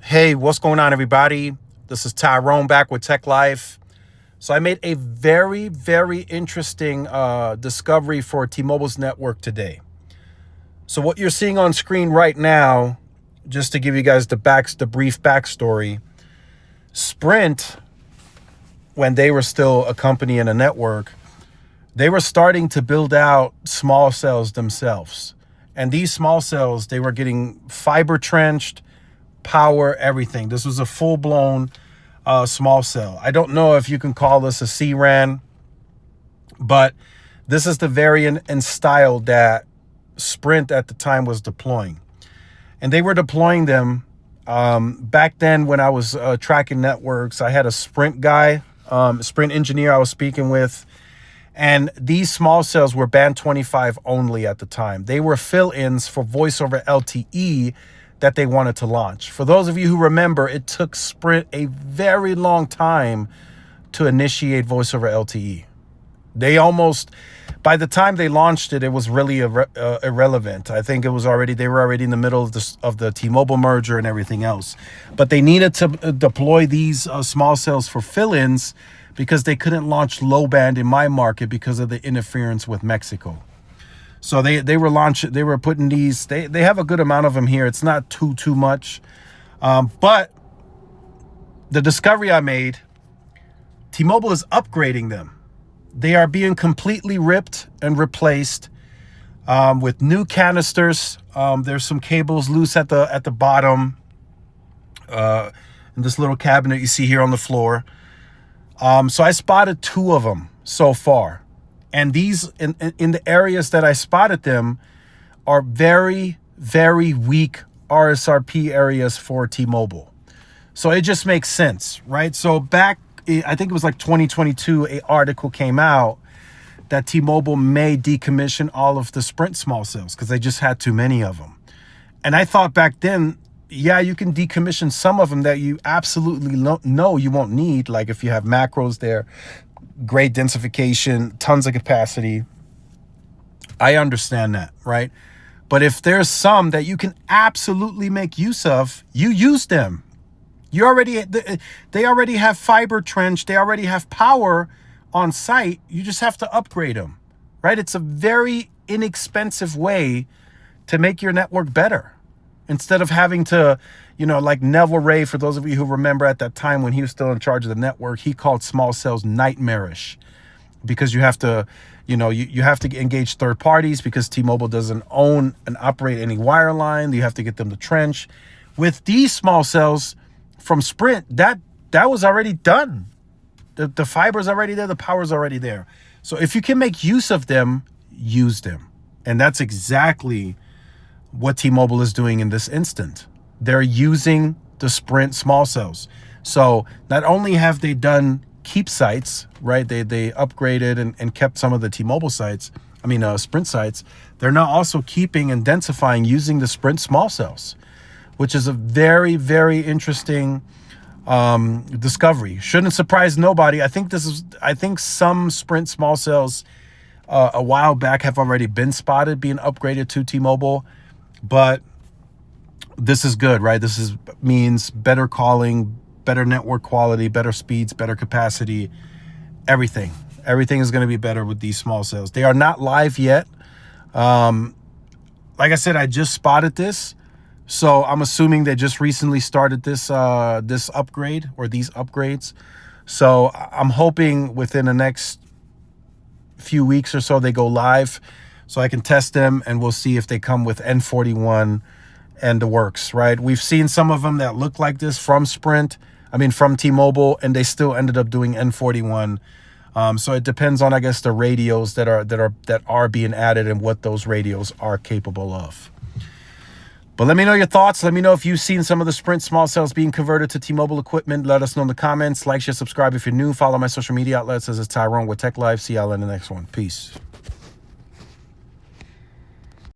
Hey, what's going on, everybody? This is Tyrone back with Tech Life. So I made a very, very interesting discovery for T-Mobile's network today. So what you're seeing on screen right now, just to give you guys the brief backstory, Sprint, when they were still a company and a network, they were starting to build out small cells themselves. And these small cells, they were getting fiber trenched, power, everything. This was a full-blown small cell. I don't know if you can call this a C-RAN, but this is the variant and style that Sprint at the time was deploying. And they were deploying them back then when I was tracking networks. I had a Sprint guy, Sprint engineer I was speaking with, and these small cells were band 25 only at the time. They were fill-ins for voice over LTE that they wanted to launch. For those of you who remember, it took Sprint a very long time to initiate voice over LTE. By the time they launched it, it was really irrelevant. I think they were already in the middle of the T-Mobile merger and everything else. But they needed to deploy these small cells for fill-ins because they couldn't launch low band in my market because of the interference with Mexico. So they were putting these, they have a good amount of them here. It's not too much. But the discovery I made, T-Mobile is upgrading them. They are being completely ripped and replaced with new canisters. There's some cables loose at the bottom in this little cabinet you see here on the floor. So I spotted 2 of them so far. And these, in the areas that I spotted them, are very, very weak RSRP areas for T-Mobile. So it just makes sense, right? So back, I think it was like 2022, an article came out that T-Mobile may decommission all of the Sprint small cells because they just had too many of them. And I thought back then, yeah, you can decommission some of them that you absolutely know you won't need, like if you have macros there, great densification, tons of capacity. I understand that, right? But if there's some that you can absolutely make use of, you use them. They already have fiber trench. They already have power on site. You just have to upgrade them, right? It's a very inexpensive way to make your network better. Instead of having to, like Neville Ray, for those of you who remember at that time when he was still in charge of the network, he called small cells nightmarish because you have to, you have to engage third parties because T-Mobile doesn't own and operate any wireline. You have to get them to trench. With these small cells from Sprint, that was already done. The fiber's already there. The power's already there. So if you can make use of them, use them. And that's exactly what T-Mobile is doing in this instant. They're using the Sprint small cells. So not only have they done keep sites, right? They upgraded and kept some of the T-Mobile sites, Sprint sites. They're now also keeping and densifying using the Sprint small cells, which is a very, very interesting discovery. Shouldn't surprise nobody. I think some Sprint small cells a while back have already been spotted being upgraded to T-Mobile. But this is good, right? This means better calling, better network quality, better speeds, better capacity, everything. Everything is going to be better with these small cells. They are not live yet. Like I said, I just spotted this. So I'm assuming they just recently started this upgrade or these upgrades. So I'm hoping within the next few weeks or so they go live, so I can test them and we'll see if they come with N41 and the works, right? We've seen some of them that look like this from from T-Mobile, and they still ended up doing N41. So it depends on, I guess, the radios that are being added and what those radios are capable of. But let me know your thoughts. Let me know if you've seen some of the Sprint small cells being converted to T-Mobile equipment. Let us know in the comments. Like, share, subscribe if you're new. Follow my social media outlets. This is Tyrone with Tech Life. See y'all in the next one. Peace.